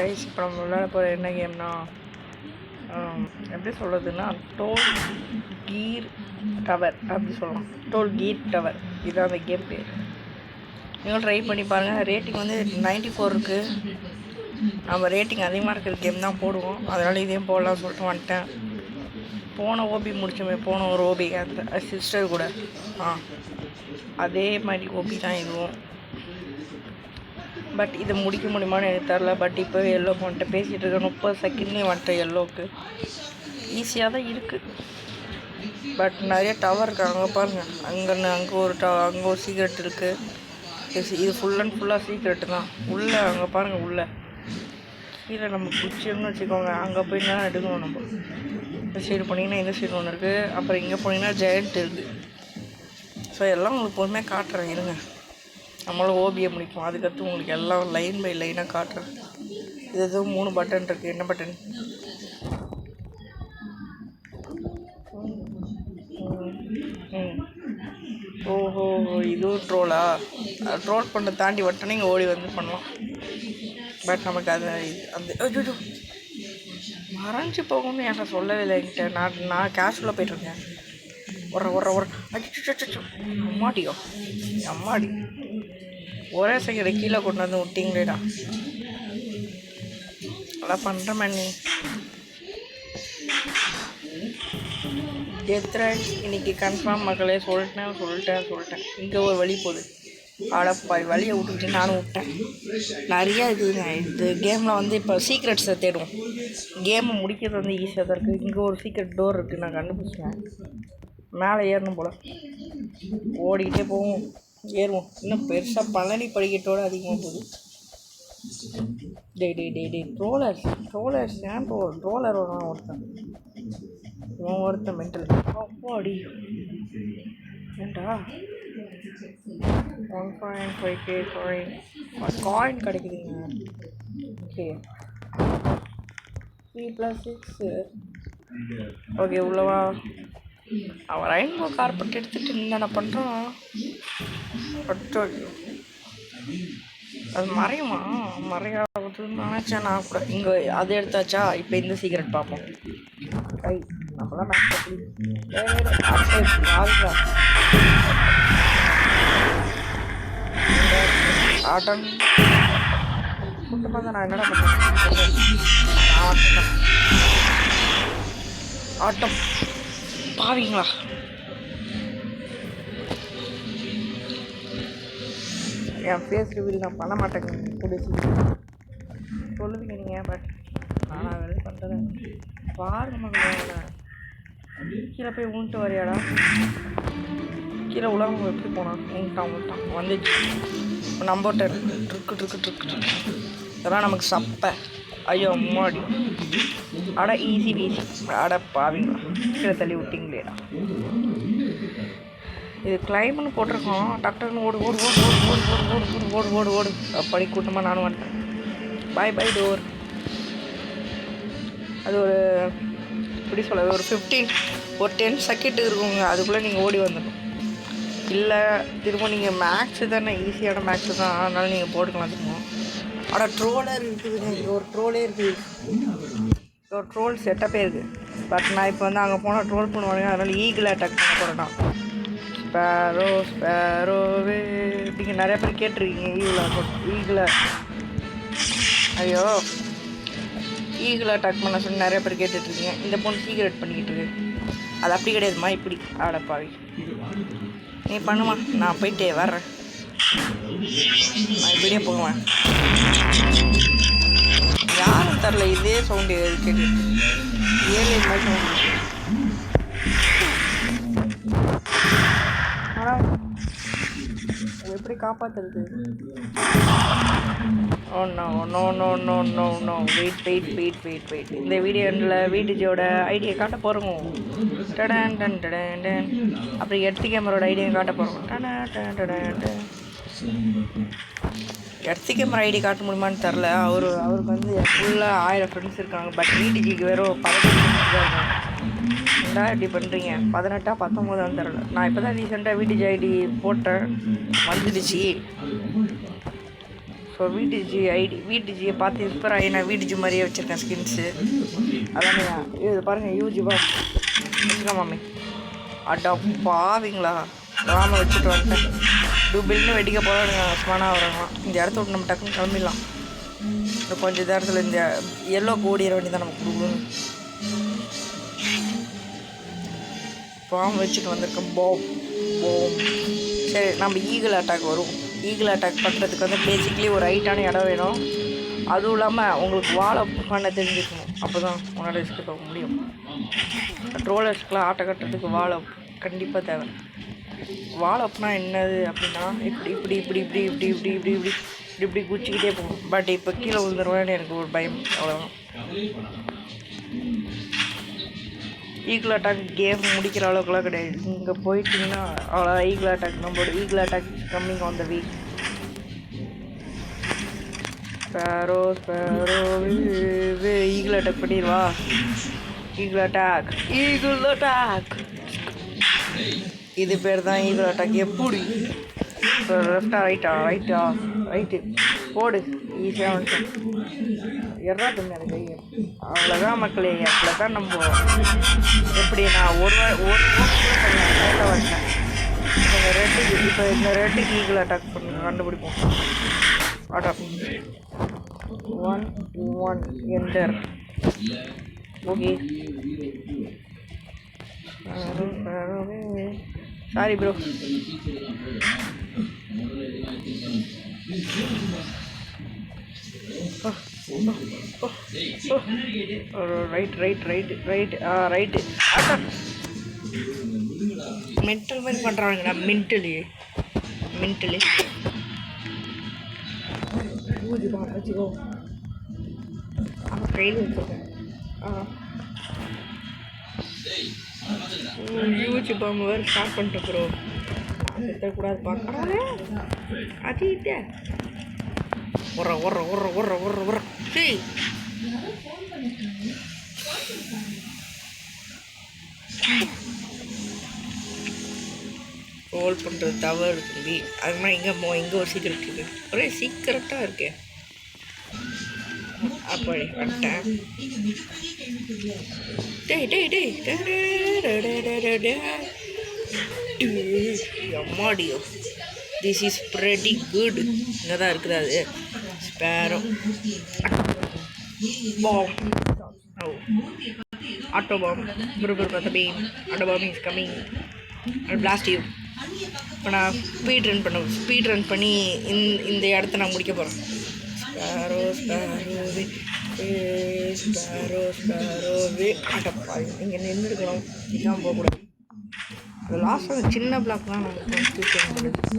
Rice இப்போ நம்ம விளையாட போகிற என்ன கேம்னா எப்படி சொல்கிறதுன்னா டோல் கீர் டவர் அப்படி சொல்லலாம். டோல் கீர் டவர் இதுதான் அந்த கேம் பேர். நீங்களும் ட்ரை பண்ணி பாருங்கள். ரேட்டிங் வந்து 94 இருக்குது. நம்ம ரேட்டிங் அதிகமாக இருக்கிற கேம் தான் போடுவோம். அதனால் இதையும் போடலாம்னு சொல்லிட்டு வந்துட்டேன். போன ஓபி முடிச்சோமே, போன ஒரு ஓபி அந்த சிஸ்டர் கூட அதே மாதிரி ஓபி தான் இதுவும். பட் இதை முடிக்க முடியுமான்னு எனக்கு தெரில. பட் இப்போ எல்லோ வந்துட்டு பேசிகிட்டு இருக்கேன். 30 செகண்ட்லேயே வந்துட்டேன். எல்லோவுக்கு ஈஸியாக தான் இருக்குது. பட் நிறைய டவர் இருக்குது. அங்கே பாருங்கள், அங்கே ஒரு சீக்ரெட் இருக்குது. இது ஃபுல் அண்ட் ஃபுல்லாக சீக்ரெட்டு தான். உள்ளே அங்கே பாருங்கள், உள்ளே கீழே நம்ம பிடிச்சோம்னு வச்சுக்கோங்க. அங்கே போய் தான் எடுக்கணும். நம்ம இந்த சைடு போனீங்கன்னா இந்த சைடு ஒன்று இருக்குது. அப்புறம் இங்கே போனீங்கன்னா ஜெயண்ட் இருக்குது. ஸோ எல்லாம் உங்களுக்கு பொறுமையாக காட்டுறேன் இருங்க. நம்மளும் ஓபியை முடிப்போம். அதுக்கடுத்து உங்களுக்கு எல்லாம் லைன் பை லைனாக காட்டுறேன். இது எதுவும் 3 பட்டன் இருக்குது. என்ன பட்டன்? ஓஹோ, இதுவும் ட்ரோலா? ட்ரோல் பண்ண தாண்டி வட்டனே இங்கே ஓடி வந்து பண்ணலாம். பட் நமக்கு அது அந்த மறைஞ்சி போகணும்னு என்கிட்ட சொல்லவே இல்லை. என்கிட்ட நான் கேஷுவலாக போய்ட்டுருக்கேன். ஒரு அச்சோ அம்மாடி ஒரே செகண்ட் கீழே கொண்டு வந்து விட்டிங்களேடா. அதான் பண்ணுறேன் மண்ணி. எத்ராஜ் இன்னைக்கு கன்ஃபார்ம் மக்களே. சொல்லிட்டேன். இங்கே ஒரு வழி போகுது. ஆடப்பாய் வழியை விட்டுக்கிட்டு நானும் விட்டேன். நிறையா இருக்குதுங்க. இது கேமில் வந்து இப்போ சீக்ரெட்ஸை தேடுவோம். கேமை முடிக்கிறது வந்து ஈஸியாக தான் இருக்குது. இங்கே ஒரு சீக்ரெட் டோர் இருக்குது. நான் கண்டுபிடிச்சேன். மேலே ஏறணும் போல். ஓடிக்கிட்டே போவோம், ஏறுவோம். இன்னும் பெருசாக பழனி படிக்கட்டோடு அதிகமாக போகுது. டே ட்ரோலர்ஸ் ஏன் ட்ரோலர் ஒருத்தன் மென்டல். அப்போ அடி ஏண்டா 1.5K காயின் கிடைக்குதுங்க. ஓகே, 3+6. ஓகே, உள்ளவா. அவன் ரெயின்போ கார்பெட் எடுத்துகிட்டு என்னென்ன பண்ணுறான். அது மறையாகுதுன்னு நினச்சேன் நான் கூட. இங்கே அதை எடுத்தாச்சா? இப்போ இந்த சீக்கிரட் பார்ப்போம். நம்மளாம் ஆட்டம் கூட்டு பார்த்தா நான் என்னடா பண்ணுறேன். ஆட்டம் பாவீங்களா? என் ஃபேஸ் ரிவீல் நான் பண்ண மாட்டேங்க. பிடிச்சி சொல்லுவீங்க நீங்கள். பட் நான் வேலை பண்ணுறேன். பாருங்க மகளோட கீழே போய் ஊன்ட்டு வரையாடா. கீழே உலகம் எப்படி போனான்? ஊன்ட்டான் வந்துச்சு. நம்பர் 10 ட்ருக்கு. இதெல்லாம் நமக்கு சப்பை. ஐயோ அம்மாடி. அட ஈஸி அட பாவீங்களா, கீழே தள்ளி விட்டிங்களேடா. இது கிளைம்னு போட்டிருக்கோம். டாக்டர்னு ஓடு. அப்படி கூட்டமாக நானும் வந்துட்டேன். பை டோர். அது ஒரு எப்படி சொல்ல, ஒரு 10 செகண்ட் இருக்குங்க. அதுக்குள்ளே நீங்கள் ஓடி வந்துடணும். இல்லை திரும்ப நீங்கள் மேக்ஸு தானே, ஈஸியான மேக்ஸு தான், அதனால நீங்கள் போட்டுக்கலாம் திரும்ப. ஆனால் ட்ரோலர் இருக்குதுங்க. இங்கே ஒரு ட்ரோலே இருக்குது. ஒரு ட்ரோல் செட்டப்பே இருக்குது. பட் நான் இப்போ வந்து அங்கே போனால் ட்ரோல் பண்ணுவாங்க. அதனால் ஈகிள் அட்டாக் பண்ண போகிறேன். ஸ்பேரோவே இப்படிங்க நிறைய பேர் கேட்டிருக்கீங்க. ஈகிள் அட்டாக் பண்ண சொல்லி நிறைய பேர் கேட்டுட்ருக்கீங்க. இந்த பொண்ணு சீக்ரெட் பண்ணிக்கிட்டு இருக்கு. அது அப்படி கிடையாதுமா, இப்படி. ஆடப்பாவி, நீ பண்ணுமா, நான் போயிட்டே வர்றேன். நான் இப்படியே போவேன். யாரும் தரல. இதே சவுண்டு கேட்டு ஏழு மாதிரி சவுண்டு. ஆனால் எப்படி காப்பாற்றுறது? Oh no wait. இந்த வீடியோவில் வீடியோட ஐடியா காட்ட போகிறோம். டன். அப்புறம் எர்த் கேமரோட ஐடியா காட்ட போகிறோம். எர்த் கேமரா ஐடி காட்ட முடியுமான்னு தெரில. அவருக்கு வந்து ஃபுல்லாக 1000 ஃப்ரெண்ட்ஸ் இருக்காங்க. பட் வீடிஜிக்கு வெறும் 18 ஃப்ரெண்ட்ஸ் தான் இருக்காங்க. ஏன்டா இப்படி பண்ணுறீங்க? 18 19 தெரில. நான் இப்போ தான் ரீசெண்டாக வீடிஜி ஐடி போட்டேன், வந்துடுச்சு. ஸோ விடிஜி ஐடி விடிஜியை பார்த்து இன்ஸ்பயர் ஆகி நான் விடிஜி மாதிரியே வச்சுருக்கேன் ஸ்கின்ஸு. அதானே இது பாருங்கள் யூஜி வச்சுக்கா மாமி. அட்டா பாவிங்களா ராம வச்சுட்டு வந்துட்டேன். டூபிள்னு வெடிக்க போகிறாங்க ஸ்மானாக வராங்களாம். இந்த இடத்த விட்டு நம்ம டக்குன்னு கிளம்பிடலாம். இன்னும் கொஞ்சம் நேரத்தில் இந்த எல்லோ ஓடிற வேண்டி தான் நமக்கு கொடுக்கணும். பாம்பு வச்சுட்டு வந்திருக்கேன். போம். சரி நம்ம ஈகிள் அட்டாக் வரும். ஈகிள் அட்டாக் பண்ணுறதுக்கு வந்து பேசிக்லி ஒரு ஹைட்டான இடம் வேணும். அதுவும் இல்லாமல் உங்களுக்கு வாழை பண்ண தெரிஞ்சுக்கணும். அப்போ தான் உங்களால் எஸ்கேப் ஆக முடியும். ட்ரோலர்ஸ்க்கெலாம் ஆட்டை கட்டுறதுக்கு வாழை கண்டிப்பாக தேவை. வாழைப்புனா என்னது அப்படின்னா இப்படி இப்படி இப்படி இப்படி இப்படி இப்படி இப்படி இப்படி இப்படி இப்படி குச்சிக்கிட்டே போகும். பட் இப்போ கீழே விழுந்துருவேன்னு எனக்கு ஒரு பயம். அவ்வளோதான். ஈகிள் அட்டாக் கேம் முடிக்கிற அளவுக்குலாம் கிடையாது. இங்கே போயிட்டிங்கன்னா அவ்வளோ ஈகிள் அட்டாக் நம்மளோட eagle attack coming on the week. Sparrow eagle attack பண்ணிடுவா. ஈகிள் அட்டாக் இது பேர் தான் ஈகிள் அட்டாக். எப்படி லெஃப்டா ரைட்டா ரைட்டு போடு. ஈஸியாக வந்துட்டேன். எறா தம்பி அது கையை. அவ்வளோதான் மக்களே. அதில் தான் நம்ம எப்படி நான் ஒரு கரெக்டாக வந்துட்டேன். இந்த ரெட்டுக்கு இப்போ இந்த ரெட்டுக்கு ஈகிள் அட்டாக் பண்ண கண்டுபிடிப்போம். Attack 1 enter. Okay sorry bro. Right mental மாதிரி பண்ணுறாங்கண்ணா. மென்டலி வச்சுக்கோ. கையில் வச்சுருக்கேன். யூஜி பாம்பு வேறு ஸ்டார்ட் பண்ணிட்டு ப்ரோ. கூடாது பார்க்கறானே அதிட்ட ஒரு சரி ரோல் பண்ணுறது தவறு தம்பி. அது மாதிரி இங்கே ஒரு சீக்கிரம் இருக்குது. ஒரே சீக்கிரட்டாக இருக்கே. அப்படி வந்துட்டேன். அம்மாடியோ திஸ் இஸ் ப்ரெட்டி குட். இங்கே தான் இருக்குது அது ஸ்பேரோ. பாம் ஆட்டோ பாம் தம்பி. Auto bomb is coming. Blast you. இப்போ நான் ஸ்பீட் ரன் பண்ணி இந்த இடத்த நான் முடிக்க போகிறேன். ஸ்பேரோவே அடப்பா இங்கே நின்றுருக்கலாம். இதான் போகக்கூடாது. அது லாஸ்ட்டாக சின்ன பிளாக்லாம் நமக்கு தூக்கி முடியுது.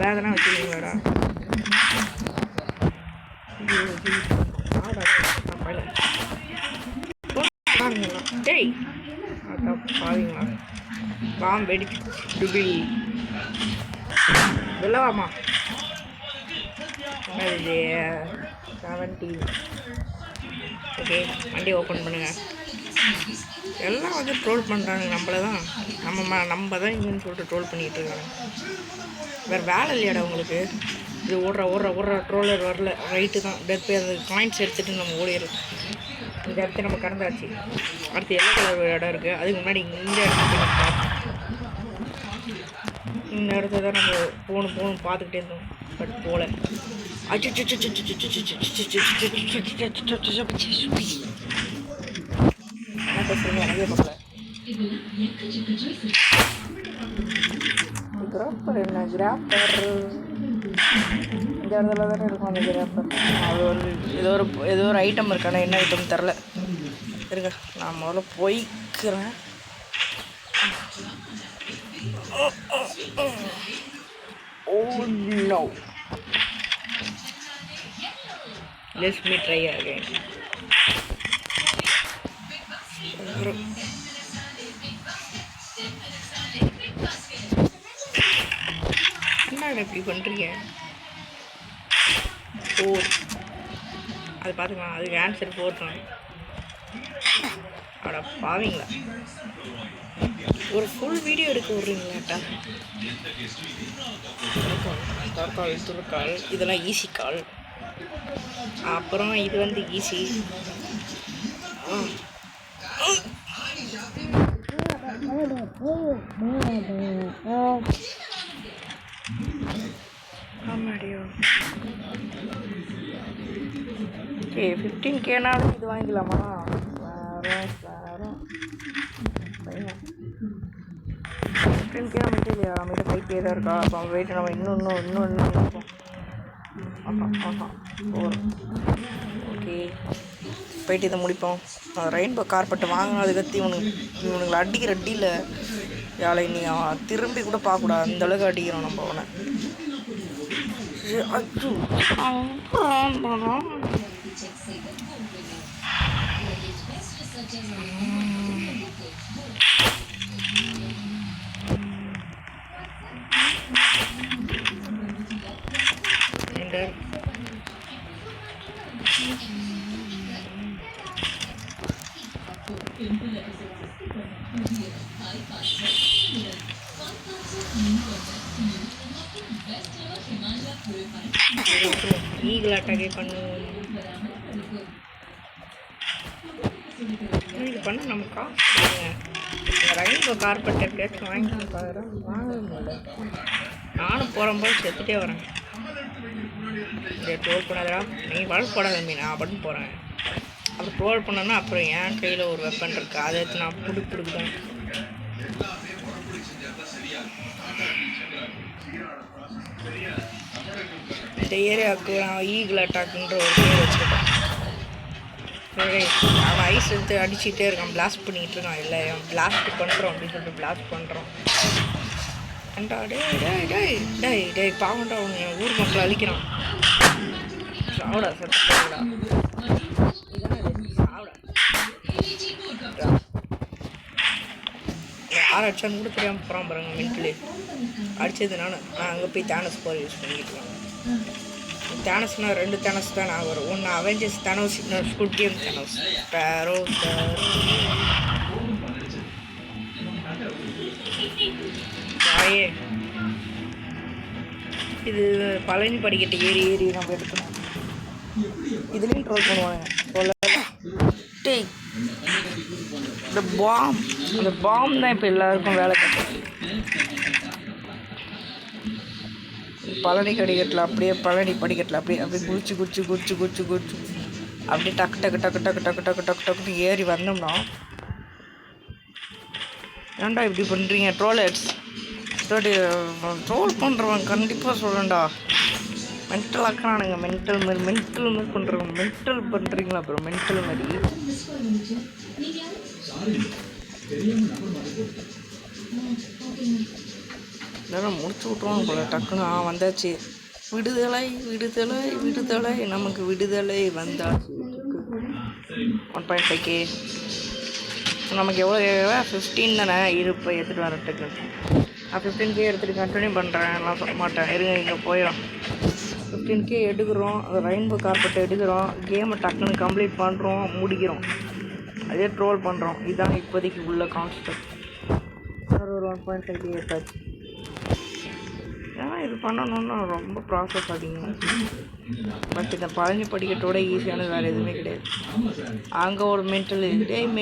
வேதனா வச்சுருக்கீங்களாடா. டேய் அதான் பாவீங்களா. பாம் வெடிச்சு டுபில் வெள்ளவாமா. இது 70. ஓகே வண்டி ஓப்பன் பண்ணுங்கள். எல்லாம் வந்து ட்ரோல் பண்ணுறாங்க. நம்மளை தான் நம்ம தான் இங்கேன்னு சொல்லிட்டு ட்ரோல் பண்ணிகிட்டு இருக்காங்க. வேறு வேலை இல்லையாடா உங்களுக்கு? இது ஓடுற ட்ரோலர் வரல. ரைட்டு தான் டெத் போய் அந்த காயின்ஸ் எடுத்துகிட்டு நம்ம ஓடிடுறோம். இந்த இடத்த நம்ம கடந்தாச்சு. அடுத்து எல்லோ கலர் இடம் இருக்குது. அதுக்கு முன்னாடி இந்த இடத்துல இந்த இடத்த தான் நம்ம போகணும் பார்த்துக்கிட்டே இருந்தோம். பட் போகல. நிறைய பார்க்கல. கிராப்பர் என்ன கிராப்பர் இந்த இடத்துல தானே இருக்கும். அந்த கிராப்பர் அது ஒரு ஏதோ ஒரு ஐட்டம் இருக்கானே. என்ன ஐட்டம் தெரில. இருங்க நான் முதல்ல போய்க்கிறேன். Oh no. Let me try again. என்ன இப்படி பண்ணுறீங்க? 4 அது பார்த்துக்கலாம். அதுக்கு ஆன்சர் 4 தான். அட பாவீங்களா, ஒரு ஃபுல் வீடியோ எடுக்க விட்றீங்களாட்டா? துருக்கால் இதெல்லாம் ஈஸி கால். அப்புறம் இது வந்து ஈஸி. ஆமாடியோ. ஓகே 15Kனாலும் இது வாங்கிக்கலாமா? வேறும் 15K நம்மகிட்ட இல்லையா? நம்மகிட்ட 5K தான் இருக்கா? அப்போ வெயிட் நம்ம இன்னும் இருக்கும். ஓகே போயிட்டு இதை முடிப்போம். ரெயின்போ கார்பெட்டை வாங்கினதுக்கத்தி இவனுங்களை அடிக்கிற அடியில் யாழை நீ திரும்பி கூட பார்க்கக்கூடாது, அந்தளவுக்கு அடிக்கிறோம் நம்ம அவனை. ஈகிள் அட்டாக்கே பண்ணுவோம். இது பண்ண நம்ம காசு ரெயின்போ கார்பெட் எப்படியாச்சும் வாங்கி பார்க்குறேன். வாங்க முடியல. நானும் போகிறம்போது செத்துட்டே வரேன். ட்ரோல் பண்ணாதடா, நீ வளர்க்க போடாத மீன், நான் அப்படின்னு போகிறேன். அப்புறம் ட்ரோல் பண்ணோன்னா அப்புறம் என் கையில் ஒரு வெப்பன் இருக்குது, அதை எடுத்து நான் பிடிக்குதான். இந்த ஏரியாவுக்கு நான் ஈகிள் அட்டாக்குன்ற ஒரு பேர் வச்சுருக்கேன். அவன் ஐஸ் எடுத்து அடிச்சுட்டே இருக்கான், பிளாஸ்ட் பண்ணிக்கிட்டு இருக்கான். இல்லை பிளாஸ்ட் பண்ணுறோம் அப்படின்னு சொல்லிட்டு பிளாஸ்ட் பண்ணுறோம். ஏண்டா டேய் பாவண்டா, அவன் என் ஊர் மக்களை அழிக்கிறான். சாவிடா செத்து சாவிடா. யார் அடிச்சான்னு கூட தெரியாமல் போகிறான் பாருங்க. மென்டலி அடித்தது நான் அங்கே போய் தேனஸ் போர் யூஸ் பண்ணிக்கிட்டு இருக்கேன். தேனஸ்னா 2 தேனஸ் தான் நான் வரும். ஒன்று அவெஞ்சர்ஸ் தேனோஸ், இன்னொரு ஸ்குட் கேம் தேனோஸ். பேரோ வாயே, இது பழனி படிக்கட்டு ஏறி நம்ம எடுக்கணும். இதுலேயும் ட்ரோல் பண்ணுவாங்க. டேய் அந்த பாம் தான் இப்போ எல்லாருக்கும் வேலை கட்டுறது. பழனி படிக்கட்டில் பழனி படிக்கட்டில் அப்படியே குச்சி அப்படியே டக்குன்னு ஏறி வந்தோம்னா, ஏன்டா இப்படி பண்ணுறீங்க ட்ரோலர்ஸ்? ட்ரோல் பண்ணுறவன் கண்டிப்பாக சொல்லண்டா, மென்டல் ஆக்குறானுங்க. மென்டல் மாதிரி பண்ணுறவங்க மென்டல் பண்ணுறீங்களா அப்புறம் மென்டல் மாதிரி. இதெல்லாம் முடிச்சு விட்ருவாங்க போல டக்குன்னு. வந்தாச்சு, விடுதலை நமக்கு விடுதலை வந்தாச்சு. 1.5K நமக்கு எவ்வளோ 15 தானே. இப்போ எடுத்துகிட்டு வரட்டுக்கு நான் 15K எடுத்துகிட்டு கண்டினியூ பண்ணுறேன். நான் சொல்ல மாட்டேன், இருங்க இங்கே போயிடும். 15K எடுக்கிறோம், அது ரெயின்போ கார்பெட் எடுக்கிறோம், கேமை டக்குன்னு கம்ப்ளீட் பண்ணுறோம், முடிக்கிறோம், அதே ட்ரோல் பண்ணுறோம். இதுதான் இப்போதைக்கு உள்ள கான்செப்ட். ஒரு 1.5K எடுத்தாச்சு. ஏன்னா இது பண்ணணுன்னா ரொம்ப ப்ராசஸ் அதிகம். பட் இந்த பழனி படிக்கட்டோட ஈஸியானது வேறு எதுவுமே கிடையாது. அங்கே ஒரு மென்டல் ஐயோ 1000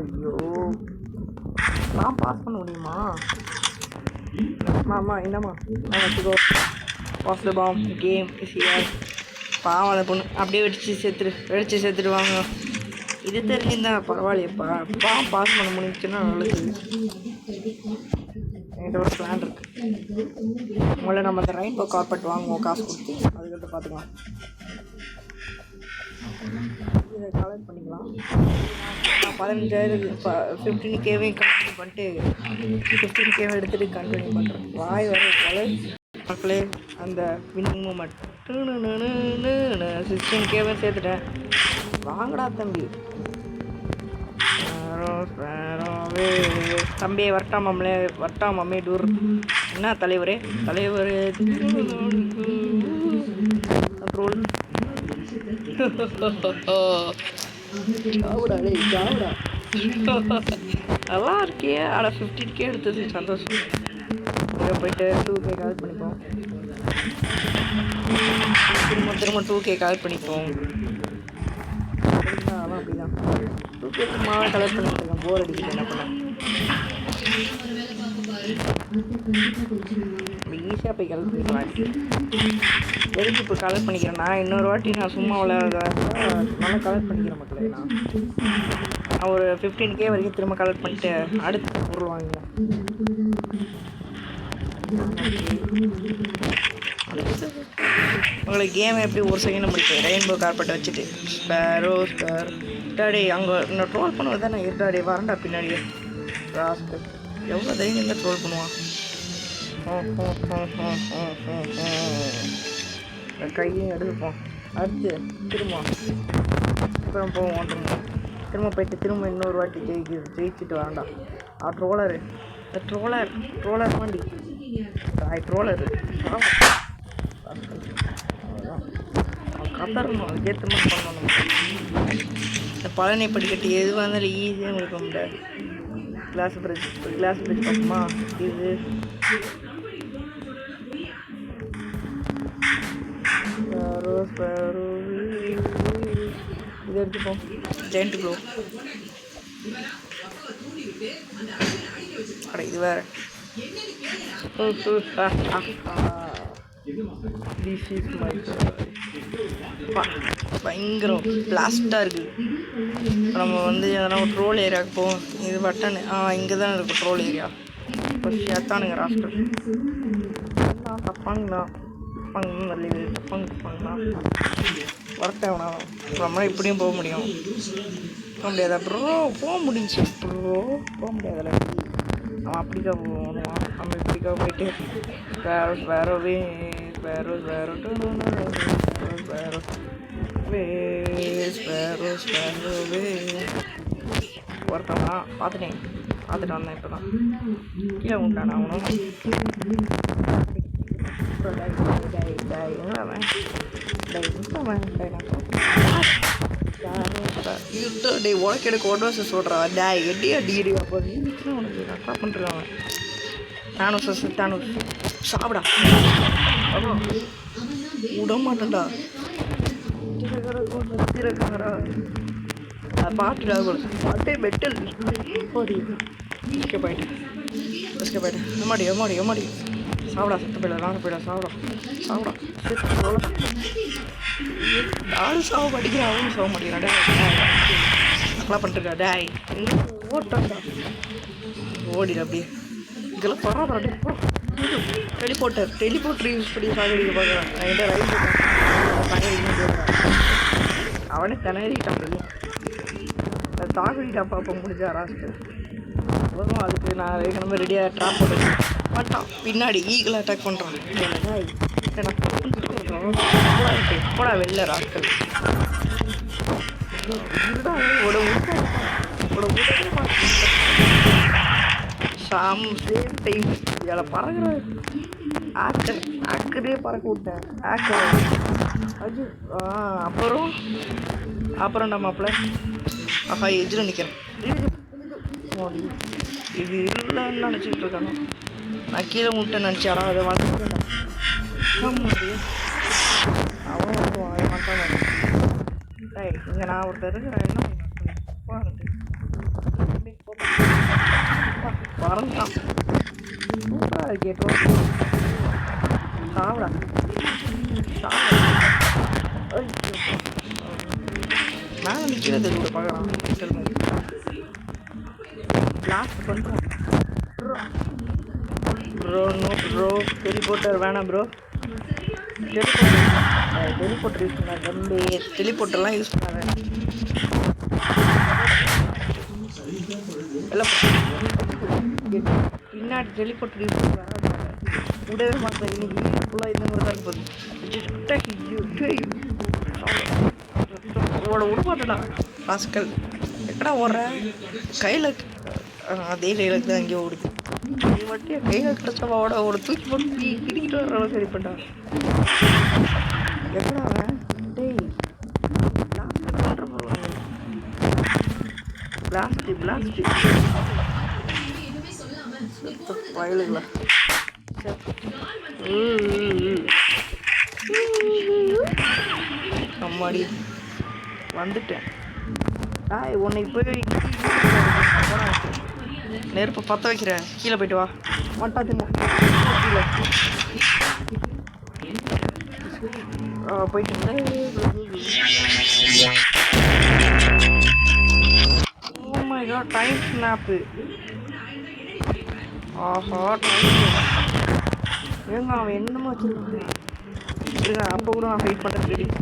ஐயோ நான் பாஸ் பண்ண முடியுமா? மாமா என்னம்மா வச்சுக்கோ. Pass the bomb game is here. பாவம் அந்த பொண்ணு அப்படியே வெடிச்சு செத்துடுவாங்க. இது தெரிஞ்சிருந்தா பரவாயில்லையப்பா. பாஸ் பண்ண முடிஞ்சுன்னா நல்லது. என்கிட்ட ஒரு பிளான் இருக்குது. முதல்ல நம்ம அந்த ரெயின்போ கார்பெட் வாங்குவோம் காசு கொடுத்து, அதுக்கிட்ட பார்த்துக்கலாம். இதை கலெக்ட் பண்ணிக்கலாம். நான் 15,000 15Kவையும் கண்டினியூ பண்ணிட்டு 15Kவை எடுத்துகிட்டு கண்டினியூ பண்ணுறேன். வாய் வர மக்களே அந்த வின்னிங் மூமெண்ட் 16Kவை சேர்த்துட்டேன். வாங்கடா தம்பி. தம்பி வரட்டாமம்மே டூர். என்ன தலைவரே ரோல் நல்லா இருக்கியே. அட 15K எடுத்தது சந்தோஷம். இங்கே போயிட்டு 2K கால் பண்ணிப்போம். திரும்ப 2K கால் பண்ணிப்போம். அதெல்லாம் அப்படிதான் 2K சும்மாவே கலெக்ட் பண்ணிட்டு இருக்கேன். போர் அடிக்குது, என்ன பண்ண. ஈஸியாக போய் கலெக்ட் பண்ணிக்கலாம். எதுக்கு இப்போ கலெக்ட் பண்ணிக்கிறேன்னா, இன்னொரு வாட்டி நான் சும்மா விளையாடுறதா நல்லா கலெக்ட் பண்ணிக்கிறேன் மக்களே. நான் ஒரு 15K வரைக்கும் திரும்ப கலெக்ட் பண்ணிட்டு அடுத்து பொருள் வாங்கினேன். உங்களுக்கு கேம் எப்படி ஒரு செகண்ட் முடிக்கும். ரெயின்போ கார்பெட்டை வச்சுட்டு டாடி அங்கே இன்னும் ட்ரோல் பண்ணுவது தான். நான் இருட்டாடி வரண்டா பின்னாடியே ராஸ்க்கு எவ்வளோ தைரியம் தான் ட்ரோல் பண்ணுவான். கையும் எடுத்துப்போம். அடுத்து திரும்ப அப்புறம் போவோம். திரும்ப போயிட்டு திரும்ப இன்னொரு வாட்டி ஜெயிச்சுட்டு வேண்டாம். ட்ரோலரு வண்டி ட்ரோலரு கத்தரணும். அதுக்கேற்ற மாதிரி பண்ணணும். இந்த பழனி படிக்கட்டு எதுவாக இருந்தாலும் ஈஸியாக இருக்க முடியாது. கிளாஸ் பிரிட்ஜ் பார்ப்போமா. இது இது எடுத்துப்போம். ஜெயண்ட் க்ளோ அட இது வேற. பயங்கரம் பிளாஸ்டாக இருக்குது. நம்ம வந்து எதனா ஒரு ட்ரோல் ஏரியாவுக்கு போவோம். இது பட்டன் இங்கே தான் இருக்குது ட்ரோல் ஏரியா. ஒரு ஷேத்தானுங்க ராஸ்டர் தப்பாங்களா வரட்டேவனா. நம்மளால் இப்படியும் போக முடியும். போக முடியாதா ப்ரோ? போக முடிஞ்சு ப்ரோ. போக முடியாதுல்ல. அவன் அப்படிக்கா போவான். நம்ம இப்படிக்கா போயிட்டு ஒருத்தவனா பார்த்துட்டு வந்தேன். இப்போ தான் கீழே உண்டான அவனும் உனக்கு எனக்கு ஒன்று வருஷம் சொல்கிறான். டேய் எட்டியா டிகிரி அப்போ உனக்கு கரெக்டாக பண்ணுறான். தானூஸ் சாப்பிடா விட மாட்டேன்டா. பாட்டுடா பாட்டே மெட்டல் போயிட்டு எம்மாடி சாப்பிடா. சத்து போயிடா நானும் போயிடா. சாப்பிடா நானும் சாவ மாட்டேங்கிறேன். அவனும் சாவ மாட்டேங்கிறான். நல்லா பண்ணிருக்கா. டேய் ஓட்டாண்டா ஓடிடு அப்படியே. இதெல்லாம் பரவாயில்ல. டெலிபோர்ட் யூஸ் பண்ணி சாகடிக்க பார்க்குறான். நான் என்கிட்ட ரைட் சாகடிக்க அவனே திணறிட்டான். சாகடிட்டா பார்ப்போம் முடிஞ்சா ராஸ்ட்டு வரும். அதுக்கு நான் ஏற்கனவே ரெடியாக ட்ராப் போட்டு மாட்டான். பின்னாடி ஈகிள் அட்டாக் பண்ணுறான். போடா வெளில ராஸ்கள். சேம் டைம் இதில் பறக்கிற ஆக்கரே பறக்க விட்டேன். அது அப்புறம் நம்ம எஜ்ஜில் நிற்கிறேன். இது இல்லைன்னு நினச்சிக்கிட்டு இருக்காங்க. நான் கீழே விட்டேன்னு நினச்சாரா அதை வந்துட்டேன். அவன் வாங்க மாட்டான். இங்கே நான் ஒருத்தர் இருக்கிறேன். என்ன பறந்தான் சூப்பராக கேட்டோம். சாப்பிடா மேலே நிற்கிறது கூட பார்க்குறான். லாஸ்ட் பண்ணுறோம் ப்ரோ டெலிபோர்ட்டர் வேணாம் ப்ரோ. டெலிபோர்ட்டர் யூஸ் பண்ணாத தம்பி. டெலிபோர்ட்டர்லாம் யூஸ் பண்ணாத. எல்லாம் பின்னாடி டெலிபோர்ட்டர் யூஸ் பண்ண விடவே மாட்டேன். இன்னைக்கு ஃபுல்லாக இந்த மாதிரி தான் இருப்பது. விடமாட்டேடா ராஸ்கல். எக்கடா ஓடுற கையில் அதே டைலாக் தான் அங்கேயே ஓடுது. நீ மட்டும் என் கையில் கிடச்சவா ஓட தூக்கி போட்டு கிட்டிக்கிட்டு வர அளவுக்கு சரி பண்ணா. எப்படா அவன் டேய் பிளாஸ்ட் வயலுங்களா அம்மாடி வந்துட்டேன். உன்னை போய் நெருப்பு பற்ற வைக்கிறேன். கீழே போயிட்டு வா. மட்டாத்துமா போயிட்டு டைம் ஸ்னாப்பு. ஆஹா ஏங்க அவன் என்னமோ வச்சுருக்கான். அப்போ கூட நான் ஃபைட் பண்ணுறேன்.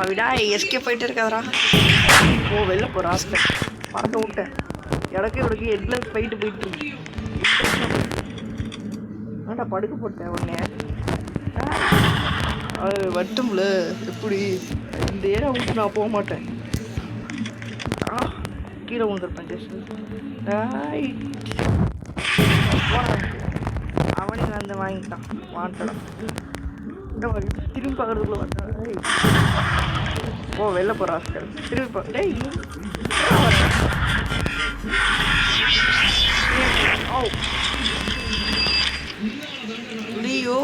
விடா எஸ்கே போயிட்டு இருக்காதரா. வெளில போ ராஸ்கல். பறக்க விட்டேன். இடக்கு ஹெட்லைட் ஃபைட்டு போயிட்டுருக்கு. ஆண்டா படுக்க போட்டேன் உடனே. அது வட்டும்ல எப்படி இந்த ஏரியா விட்டு நான் போக மாட்டேன். கீழே விழுந்துருப்பேன் ஜஸ்ட். அவனே வந்து வாங்கிட்டான் வாண்டடம். திரும்பி பார்க்கறதுக்குள்ள வந்தான். வெளில போகிற ஆஸ்கர் திரும்பி டேய் லியோ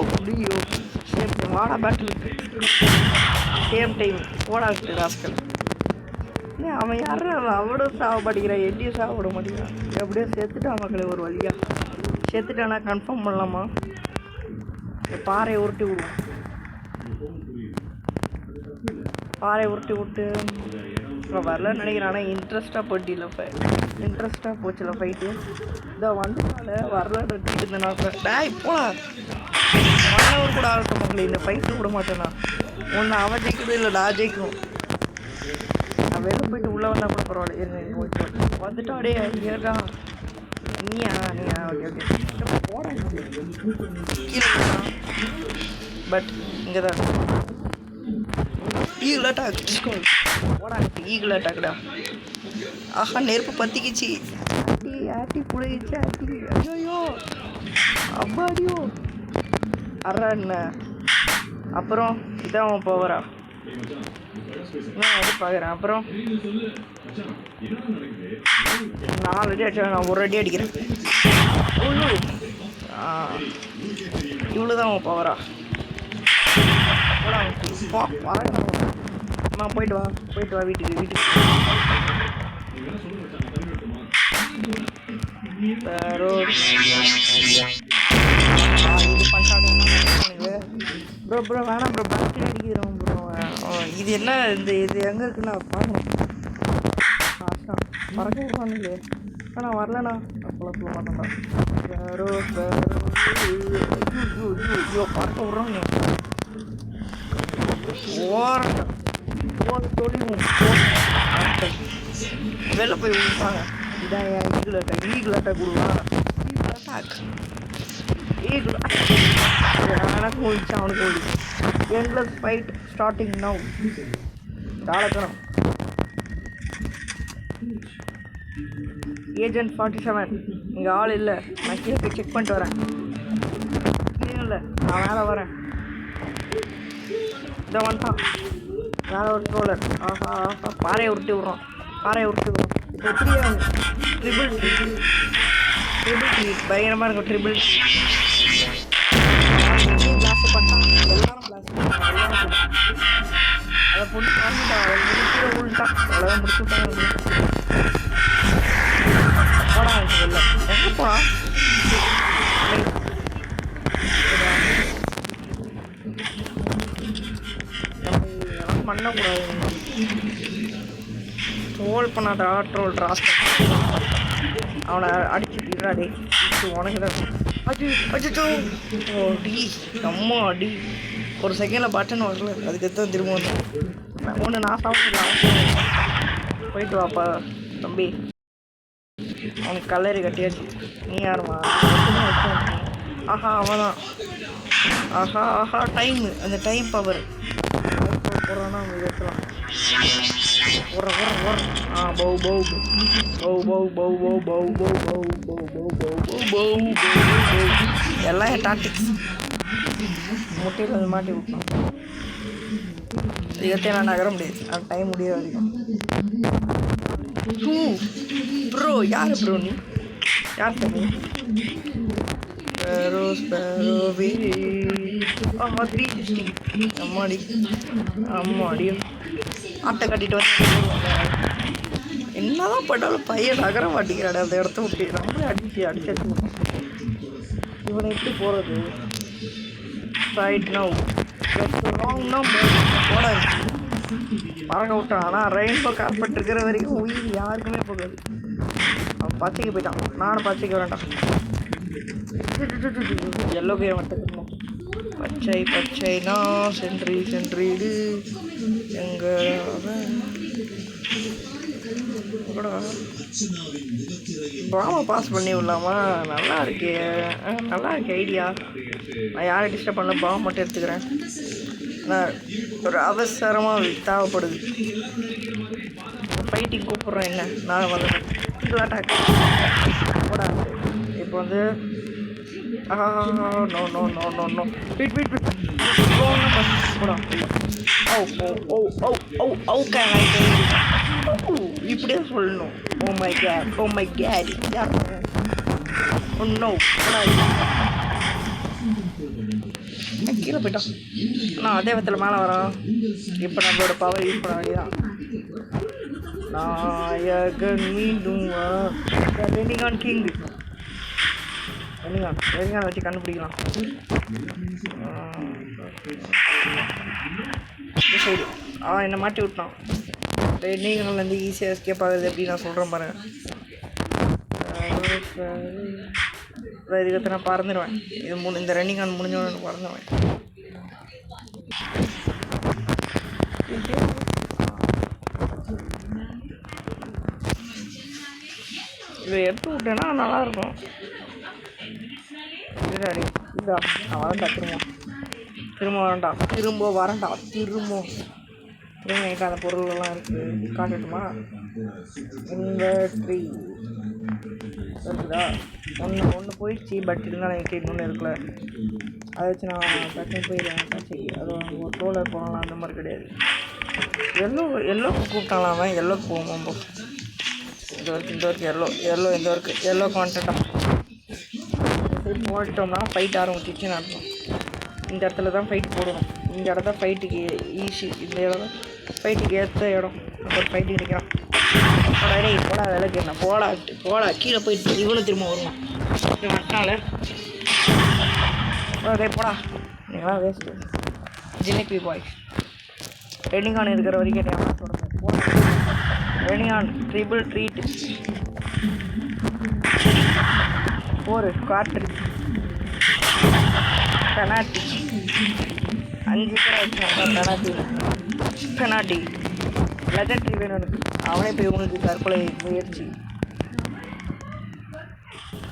சேம் டைம் வாடா பேட்டிலுக்கு சேம் டைம் ஓடாது ராஸ்கல். அவன் யாரும் அவனும் சாவ மாட்டேங்கிறான். எட்டியும் சாவ விட மாட்டேங்கிறான். எப்படியோ செத்துட்டான் மக்களே. ஒரு வழியா செத்துட்டானா கன்ஃபார்ம் பண்ணலாமா? பாறையை உருட்டி விடுவோம். பாறையை உருட்டி விட்டு இப்போ வரலன்னு நினைக்கிறேன். ஆனால் இன்ட்ரெஸ்ட்டாக போச்சுல ஃபைட்டு. இதை வந்தனால வரலான்னு எடுத்துட்டு இருந்தேன். போலாம் 1 hour கூட ஆகட்டும் மக்களே. இந்த ஃபைட்டு விட மாட்டேன்னா ஒன்று அவன் ஜெயிக்கணும் இல்லை நான் ஜெயிக்கணும். நான் வெளில போயிட்டு உள்ளே வந்தால் கூட பரவாயில்ல. இருங்க வந்துட்டா அப்படியே ஏடா நீயா ஓகே போட கீழே. பட் இங்கே தான் ஈகிள் அட்டாக் போடா. ஈகிள் அட்டாக்டா. ஆஹா நெருப்பு பற்றிக்கிச்சு. ஆட்டி புழையிச்சு ஆட்டி. ஐயோ அப்பாடியோ அறா என்ன. அப்புறம் இதான் அவன் போவரா நான் வந்து பார்க்குறேன். அப்புறம் 4 அடி அடிச்சா நான் 1 அடி அடிக்கிறேன். இவ்வளோதான் அவன் பவரா. போயிட்டு வா வீட்டுக்கு ப்ரோ வேணாம் ப்ரோ. பேட்டரி அடிக்கிறோம் ப்ரோ. இது என்ன இது எங்கே இருக்குண்ணா பார்க்கணும். பறக்க விடுவானுங்களே. ஆனால் வரலண்ணா அப்போலாம் சொல்ல மாட்டேன்டா. ஐயோ பறக்க விட்றாங்க. வெளில போய் விழுப்பாங்க. இதான் ஈகிள் அட்டாக் கொடுவான். எனக்கு ஓடிச்சு அவனுக்கு ஓடிச்சு. Endless fight starting now. தாளக்கணும் ஏஜென்ட் 47 இங்கே ஆள் இல்லை. நான் கீழே போய் செக் பண்ணிட்டு வரேன். கீழே இல்லை நான் மேலே வரேன். இதை வந்துட்டான் மேலே ஒரு ட்ரோலர். ஆஹா பாறையை உருட்டி விட்றோம். இப்போ ட்ரிபிள் பயங்கரமாக இருக்கும். ட்ரிபிள் கிளாஸ் பண்ணான். எல்லாரும் கிளாஸ் அதை போட்டு காமிட்டான். கீழே உள்ட்டான். அவ்வளோதான் முடிச்சு விட்டாங்க. போடா வெளில எங்கே போகிறான். பண்ணக்கூடாது. ட்ரோல் பண்ணாதா. ட்ரோல் ராஸ்ட் அவனை அடிச்சுட்டாடே. உனக்கு தான் அச்சோ டி அம்மா அடி. ஒரு செகண்டில் பட்டன் வரல. அதுக்கு தான் திரும்ப வந்தேன். ஒன்று நான் சாப்பிடலாம். போயிட்டு வாப்பா தம்பி. அவனுக்கு கல்லறி கட்டியாச்சு. நீ யாருமா? ஆஹா அவன் தான். ஆஹா டைமு அந்த டைம் பவர் போடுறான்னா அவங்க வைக்கலாம். எல்லாம் என் டாக்டிக்ஸ். முட்டையில் வந்து மாட்டி விட்டோம். இதுக்கே நான் நகர முடியாது. நான் டைம் முடிய வரைக்கும். ப்ரோ யார் ப்ரோ நீ? யார் தம்பி? ஸ்பேரோவே 360. அம்மாடி ஆட்டை கட்டிட்டு வந்து என்னதான் பண்ணாலும் பையன் நகர மாட்டேங்கிறாடு. அந்த இடத்த விட்டு நம்மளே அடிச்சு இவனை எப்படி போகிறது? ரைட் நோ ராங்னா போட பறக்க விட்டான். ஆனால் ரெயின்போ கார்பெட் இருக்கிற வரைக்கும் உயிர் யாருக்குமே போகாது. அவன் பச்சைக்கு போயிட்டான். நானும் பச்சைக்கு வரேன்டா. Yellow game வந்துருக்கணும். பச்சைனா சென்ட்ரீடு எங்க ட்ராமா பாஸ் பண்ணி விடலாமா? நல்லா இருக்கே ஐடியா. நான் யாரை டிஸ்டர்ப் பண்ணல, பாம் மட்டும் எடுத்துக்கிறேன். நான் ஒரு அவசரமாக தேவைப்படுது. ஃபைட்டிங் கூப்பிட்றேன். என்ன நான் வந்து போடா. இப்போ வந்து நோ இப்படியே சொல்லணும். ஓ மை கேட் யார் நோ கீழே போயிட்டான். நான் அதே விதத்தில் மேலே வரோம். இப்போ நம்மளோட பவர் யூஸ் பண்ண வேண்டியதான். நாயகன் மீண்டும் ரெனிகான் கிங். ரெனிகான் வச்சு கண்டுபிடிக்கலாம். சைடு என்னை மாட்டி விட்டான். ரெனிகான்லேருந்து ஈஸியாக எஸ்கேப் ஆகுது எப்படி நான் சொல்கிறேன் பாருங்கள். இதுக்கு நான் பறந்துடுவேன். இந்த ரெனிகான் முடிஞ்சோன்னு பறந்துடுவேன். இதை எடுத்து விட்டேன்னா நல்லாயிருக்கும். இதாடி இதா நான் வரேன்டா. திரும்ப வரேன்டா. திரும்ப என்கிட்ட அந்த பொருளெல்லாம் இருக்குது. காட்டட்டுமா? இன்வெர்ட்ரி இருக்குதா? ஒன்று போயிடுச்சு. பட் இருந்தாலும் என்கிட்ட இன்னொன்று இருக்குல்ல. அதை வச்சு நான் டக்குன்னு போயிடுவேன் பச்சைக்கு. அது ஒரு ட்ரோலர் போகலாம். அந்த மாதிரி கிடையாது. எல்லோக்கு கூப்பிட்டாலாம். அவன் எல்லோக்கு போவோம். இந்த வரைக்கும் எல்லோ கான்டென்ட்டாக சரி போட்டோம்னா ஃபைட் ஆரம்பிச்சிச்சுன்னு அர்த்தம். இந்த இடத்துல தான் ஃபைட் போடணும். இந்த இடத்த ஃபைட்டுக்கு ஈஸி. இந்த இடம் ஃபைட்டுக்கு ஏற்ற இடம். அப்புறம் ஃபைட்டுக்கு நிற்கிறான். போடா விலைக்கு என்ன போடா கீழே போயிட்டு இவனும் திரும்ப வருவான். வட்டால போடா நீங்களாம் வேஸ்ட்டு. ஜிலேபி பாய் ரெனிகான் இருக்கிற வரைக்கும் என்ன சொல்கிறேன். போடா ரெனிகான் ட்ரிபிள் ட்ரீட் ஒரு காற்று பெனால்டி 5 பேர் வச்சுருக்காங்க. பெனால்டி லெஜண்ட்ரி வேணும் எனக்கு. அவனே போய் உனக்கு தற்கொலை முயற்சி.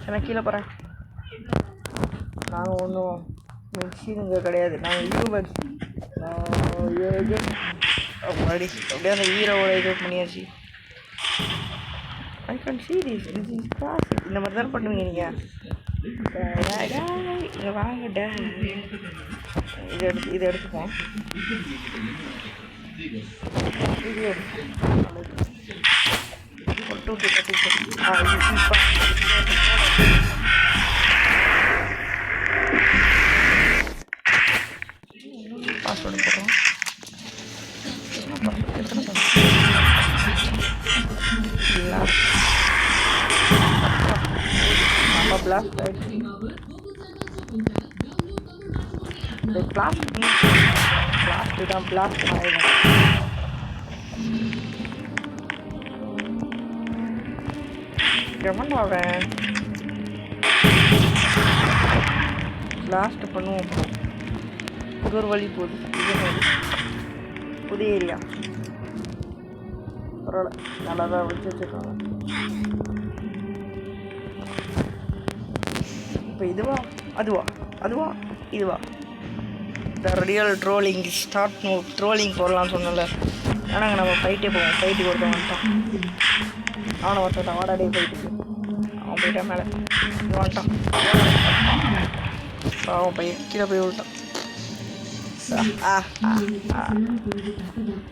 எனக்கு கீழே போகிறேன். நாங்கள் ஒன்றும் மிஷினுங்க கிடையாது. நாங்கள் ஹியூமன்ஸ். முன்னாடி அப்படியே அந்த ஹீரோவோட இது பண்ணியாச்சு. I can see this is classic. இந்த மாதிரி தான் பண்ணுவீங்க நீங்கள். இங்கே வாங்க டே. இதை எடுத்துப்போம். இது பாஸ்வேர்டு போடுறோம். நம்ம பிளாஸ்ட் தான் பிளாஸ்ட் ஆகிடும். எவன்டா அவன்? பிளாஸ்ட் பண்ணுவோம். புது ஒரு வழி போகுது. புது ஏரியா பரவாயில்ல. நல்லா தான் வச்சு வச்சுருக்காங்க. இப்போ அதுவா இதுவா? The real trolling start. Trolling போடலான்னு சொன்னல. ஆனாங்க நம்ம ஃபைட்டே போவோம். ஃபைட்டுக்கு ஒருத்தன் வந்துட்டான். அவனை ஒருத்தான் வாடாடே ஃபைட்டுக்கு. அவன் போயிட்டான் மேலே. இவன் வந்துட்டான். அவன் பையன் கீழே போய் விட்டான்.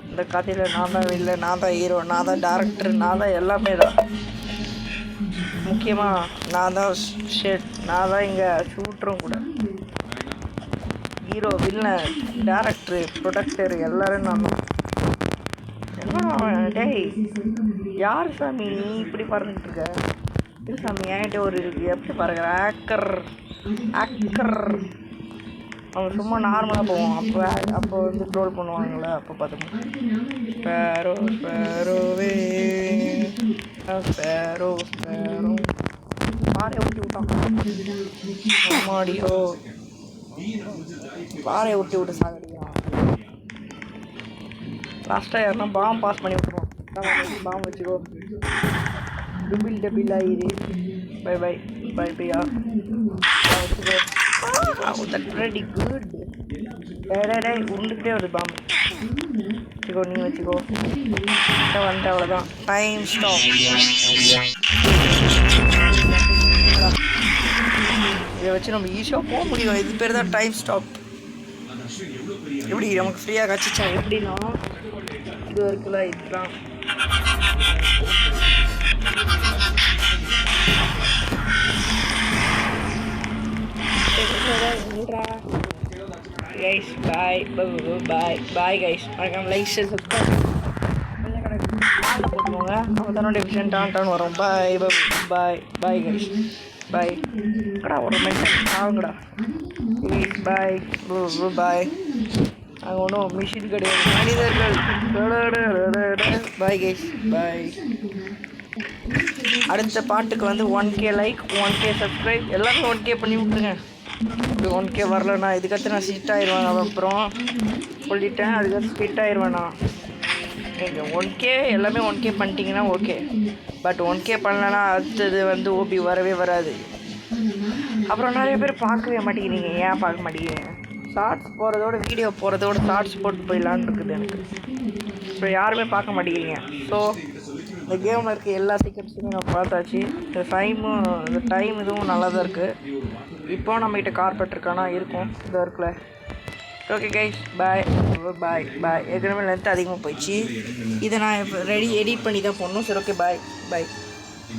இந்த கதையில் நான் தான் இல்லை, நான் தான் ஹீரோ, நான் தான் டேரக்டர், நான் தான் எல்லாமே தான். முக்கியமாக நான் தான் ஷெட், நான் தான் இங்கே ஷூட்டரும் கூட. ஹீரோ, வில்லன், டேரக்டரு, ப்ரொடக்டர் எல்லாரும் நான் தான். டேய் யார் சாமி நீ இப்படி பறந்துக்கிட்டு இருக்க? இது சாமி என்கிட்ட ஒரு இருக்குது. எப்படி பாருங்க ஆக்கர் ஆக்கர். அவங்க சும்மா நார்மலாக போவோம். அப்போ வந்து ட்ரோல் பண்ணுவாங்களே, அப்போ பார்த்துக்கோங்க. ஸ்பேரோ ஸ்பேரோவே ஸ்பேரோ ஸ்பேரோ பாறையை ஊட்டி விட்டான். மாடியோ பாறையை ஊட்டி விட்டு சாகடிக்கிறான். லாஸ்ட்டாக யாருன்னா பாம் பாஸ் பண்ணி விட்டுருவோம். பாம் வச்சுக்கோ. டபிள் ஆகிடு. பை பை பை பையா வச்சுக்கோ. Ready good. டே உருண்டுக்கிட்டே வருது பாம்பு. வச்சுக்கோ, நீ வச்சுக்கோ. வந்து அவ்வளோதான். Time stop. இதை வச்சு நம்ம ஈஸியாக போக முடியும். இது பேர் தான் டைம் ஸ்டாப். எப்படி நமக்கு ஃப்ரீயாக கச்சிச்சா? எப்படின்னா இது இருக்குல்ல, இதுதான் கைஸ். பாய் பாய் பாய் கைஸ். மறக்காம லைக் ஷேர் சப்ஸ்கிரைப் போட்டுக்கோங்க. நம்ம தான் நோட்டிஃபிகேஷன் டான் வரும். பாய் பாய் பாய் கைஸ். பாய் கடா ஒரு மென்ஷன் ஆகுங்கடா. பாய் பாய். அங்கே ஒன்றும் மிஷின் கிடையாது, மனிதர்கள். Bye guys bye. அடுத்த பாட்டுக்கு வந்து 1K லைக், 1K சப்ஸ்கிரைப் எல்லாமே 1K பண்ணி விட்ருங்க. இப்படி 1K வரலண்ணா இதுக்கடுத்து நான் ஸ்ட்ரிக்ட் ஆயிடுவேன். அப்புறம் சொல்லிட்டேன், அதுக்கடுத்து ஸ்ட்ரிக்ட் ஆயிடுவேண்ணா. நீங்கள் 1K எல்லாமே 1K பண்ணிட்டீங்கன்னா ஓகே. பட் 1K பண்ணலன்னா அடுத்தது வந்து ஓபி வரவே வராது. அப்புறம் நிறைய பேர் பார்க்கவே மாட்டேங்கிறீங்க. ஏன் பார்க்க மாட்டேங்கிறீங்க? ஷார்ட்ஸ் போகிறதோட வீடியோ போகிறதோட ஷார்ட்ஸ் போட்டு போயிடலான்னு இருக்குது எனக்கு. ஸோ யாருமே பார்க்க மாட்டேங்கிறீங்க. ஸோ இந்த கேமில் இருக்க எல்லா சீக்கிரட்ஸுமே நம்ம பார்த்தாச்சு. இந்த டைம் இதுவும் நல்லா தான் இருக்குது. இப்போ நம்மகிட்ட கார்பெட் இருக்கானா? இருக்கும், இந்த இருக்குல்ல. ஓகே கைஸ் பாய் பாய் பாய். ஏற்கனவே லென்த் அதிகமாக போயிடுச்சு. இதை நான் இப்போ எடிட் பண்ணி தான் போடணும். சரி ஓகே பாய் பாய்.